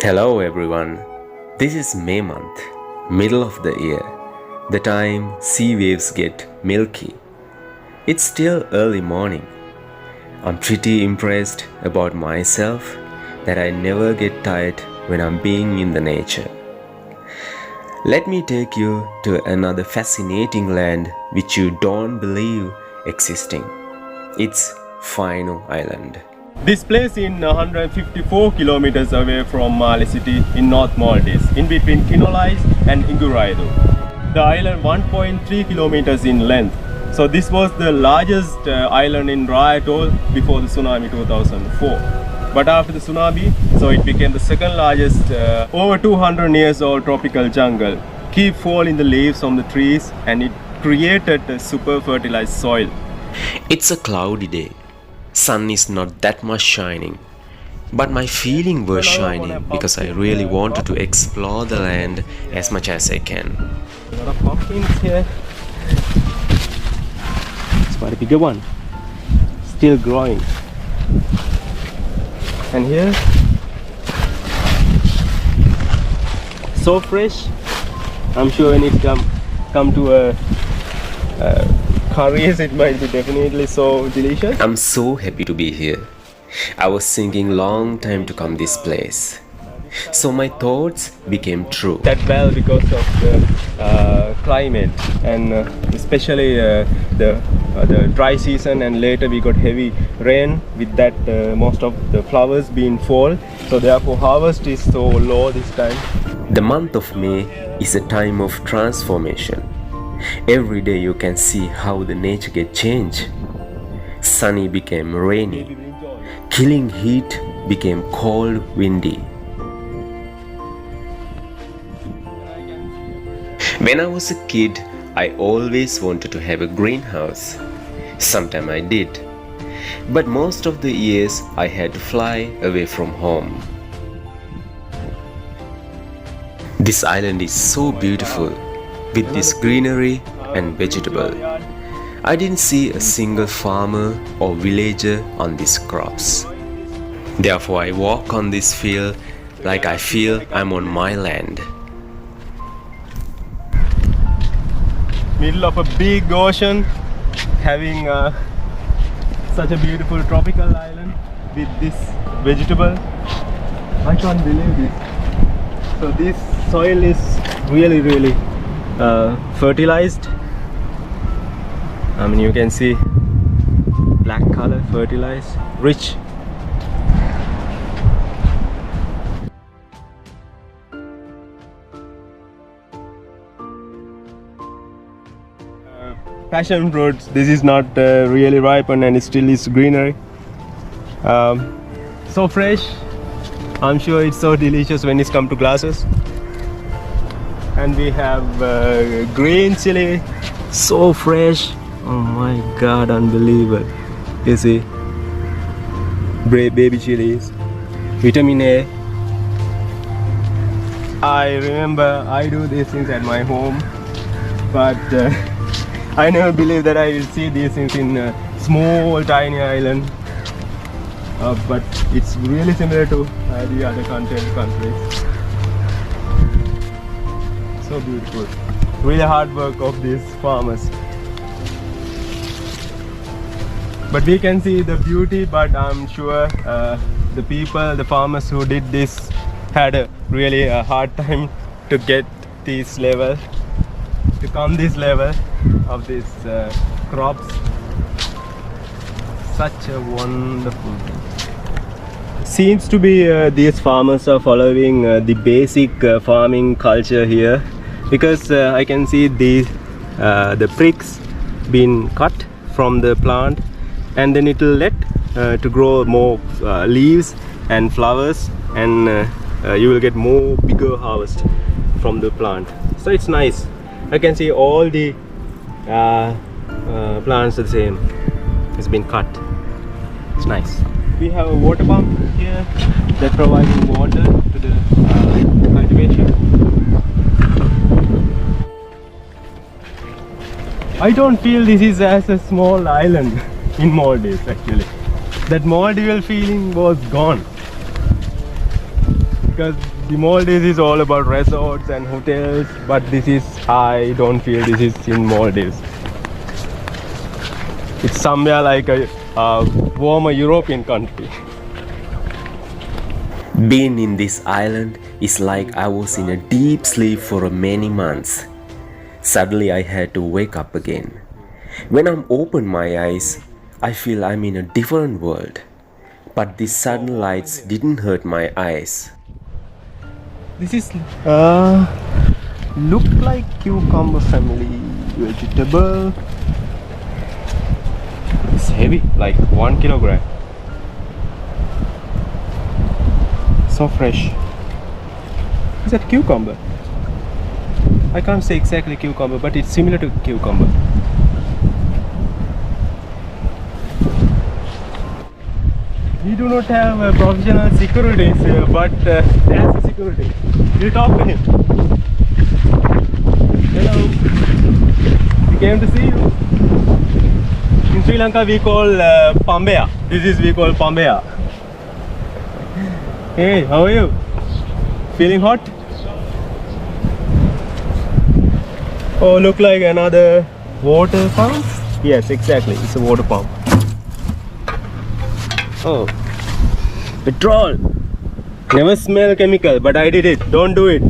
Hello everyone, this is May month, middle of the year, the time sea waves get milky. It's still early morning. I'm pretty impressed about myself that I never get tired when I'm being in the nature. Let me take you to another fascinating land which you don't believe existing. It's Fainu Island. This place is 154 kilometers away from Malé city in North Maldives, in between Kinolhas and Inguraidhoo. The island 1.3 kilometers in length. So this was the largest island in Attol before the tsunami 2004. But after the tsunami, so it became the second largest, over 200 years old tropical jungle. Keep falling the leaves from the trees and it created a super fertilized soil. It's a cloudy day. Sun is not that much shining, but my feeling was shining because I really wanted to explore the land as much as I can. A lot of pumpkins here. It's quite a bigger one, still growing. And here, so fresh. I'm sure when it come to a curries, it might be definitely so delicious. I'm so happy to be here. I was thinking long time to come this place. So my thoughts became true. That well because of the climate and especially the dry season, and later we got heavy rain. With that most of the flowers being fall, so therefore harvest is so low this time. The month of May is a time of transformation. Every day you can see how the nature get changed. Sunny became rainy. Killing heat became cold, windy. When I was a kid, I always wanted to have a greenhouse. Sometime I did. But most of the years I had to fly away from home. This island is so beautiful, with this greenery and vegetable. I didn't see a single farmer or villager on these crops. Therefore, I walk on this field like I feel I'm on my land. Middle of a big ocean, having such a beautiful tropical island with this vegetable. I can't believe this. So this soil is really fertilized. I mean, you can see black color, fertilized, rich. Passion fruits. This is not really ripened and it still is greenery. So fresh. I'm sure it's so delicious when it's come to glasses. And we have green chili, so fresh. Oh my god, unbelievable. You see, baby chilies, vitamin A. I remember I do these things at my home, but I never believed that I will see these things in a small tiny island. But it's really similar to the other countries. So beautiful. Really hard work of these farmers. But we can see the beauty, but I'm sure the people, the farmers who did this had a really hard time to get this level, to come this level of these crops. Such a wonderful thing. Seems to be these farmers are following the basic farming culture here, because I can see the pricks being cut from the plant, and then it will let to grow more leaves and flowers, and you will get more bigger harvest from the plant. So it's nice. I can see all the plants are the same. It's been cut. It's nice. We have a water pump here that providing water to the cultivation. I don't feel this is as a small island in Maldives actually. That Maldivian feeling was gone. because The Maldives is all about resorts and hotels, but I don't feel this is in Maldives. It's somewhere like a warmer European country. Being in this island is like I was in a deep sleep for many months. Suddenly I had to wake up again. When I open my eyes, I feel I'm in a different world. But these sudden lights didn't hurt my eyes. This is look like cucumber family vegetable. It's heavy, like 1 kilogram. So fresh. Is that cucumber? I can't say exactly cucumber, but it's similar to cucumber. We do not have professional securities, but there's a security. We'll talk to him. Hello. We came to see you. In Sri Lanka we call Pambea. We call Pambea. Hey, how are you? Feeling hot? Oh, look like another water pump? Yes, exactly. It's a water pump. Oh, petrol. Never smell chemical, but I did it. Don't do it.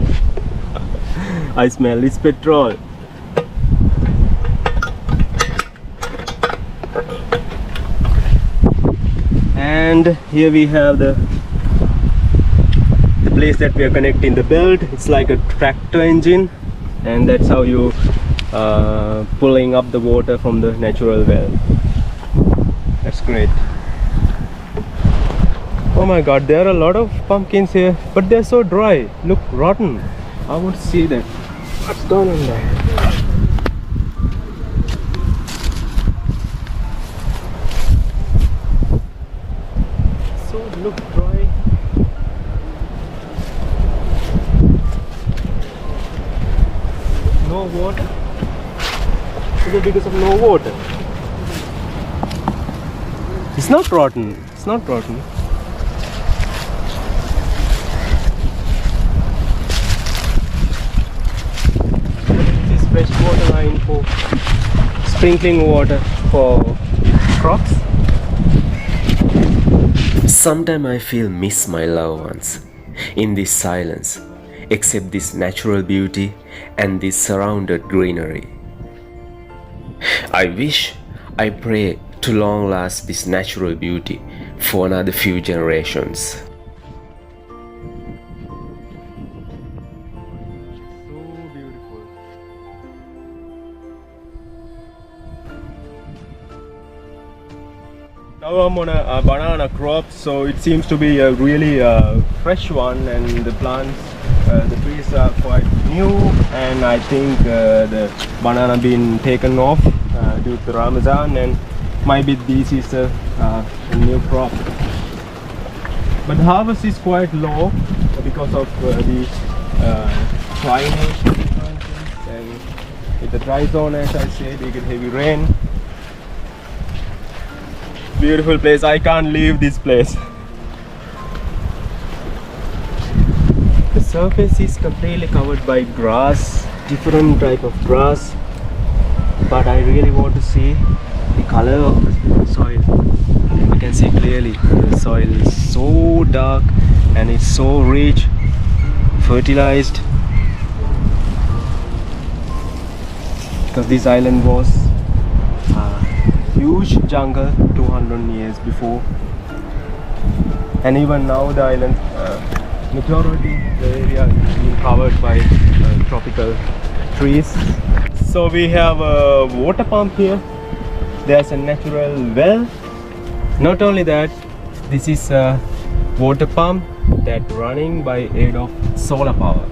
I smell it's petrol. And here we have the place that we are connecting the belt. It's like a tractor engine, and that's how you pulling up the water from the natural well. That's great. Oh my god, there are a lot of pumpkins here, but they're so dry. Look, rotten. I want to see that. What's going on there? So look dry. No water. Is it because of no water? It's not rotten. It's not rotten. Fresh water line for sprinkling water for crops. Sometimes I feel miss my loved ones in this silence, except this natural beauty and this surrounded greenery. I pray to long last this natural beauty for another few generations. Now I'm on a banana crop, so it seems to be a really fresh one, and the plants, the trees are quite new, and I think the banana been taken off due to Ramadan, and maybe this is a new crop. But the harvest is quite low because of the climate differences, and with the dry zone, as I said, we get heavy rain. Beautiful place. I can't leave this place. The surface is completely covered by grass, different type of grass, but I really want to see the color of the soil. You can see clearly the soil is so dark and it's so rich, fertilized, because this island was huge jungle 200 years before, and even now the island majority the area is being covered by tropical trees. So we have a water pump here. There's a natural well. Not only that, this is a water pump that running by aid of solar power.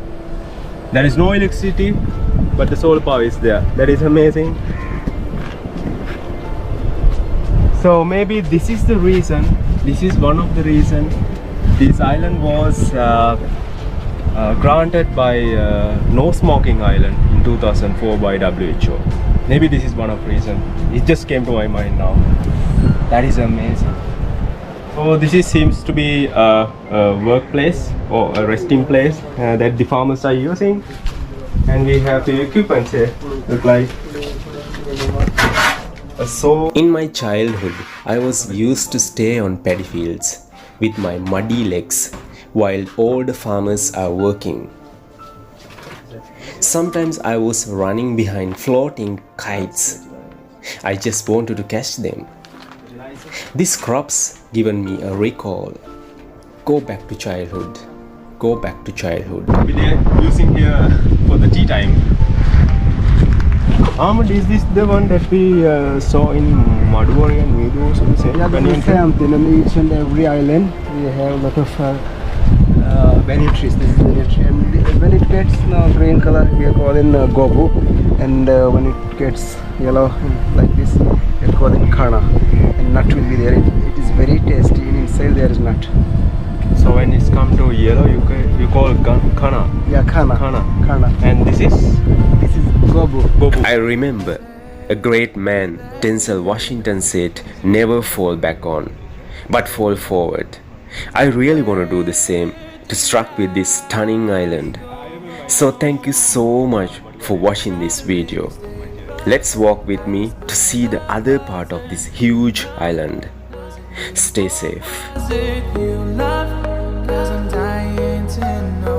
There is no electricity, but the solar power is there. That is amazing. So maybe this is the reason, this is one of the reasons this island was granted by no smoking island in 2004 by WHO. Maybe this is one of the reasons. It just came to my mind now. That is amazing. So this seems to be a workplace or a resting place that the farmers are using, and we have the equipment here. Look like a saw. In my childhood, I was used to stay on paddy fields with my muddy legs while older farmers are working. Sometimes I was running behind floating kites. I just wanted to catch them. These crops given me a recall. Go back to childhood. Go back to childhood. They're using here for the tea time. Ahmed, is this the one that we saw in Madhurian videos? Yeah, When this you is same thing. On each and every island, we have a lot of berry trees. This is berry tree, and when it gets green color, we call it gobu, and when it gets yellow like this, we call it khana. And nut will be there. It is very tasty. And inside there is nut. So when it's come to yellow, you call khana. Yeah, khana. Khana. And this is Gobu. bobu. I remember a great man, Denzel Washington, said, "Never fall back on, but fall forward." I really want to do the same to struck with this stunning island. So thank you so much for watching this video. Let's walk with me to see the other part of this huge island. Stay safe. You love, 'cause I'm dying to know.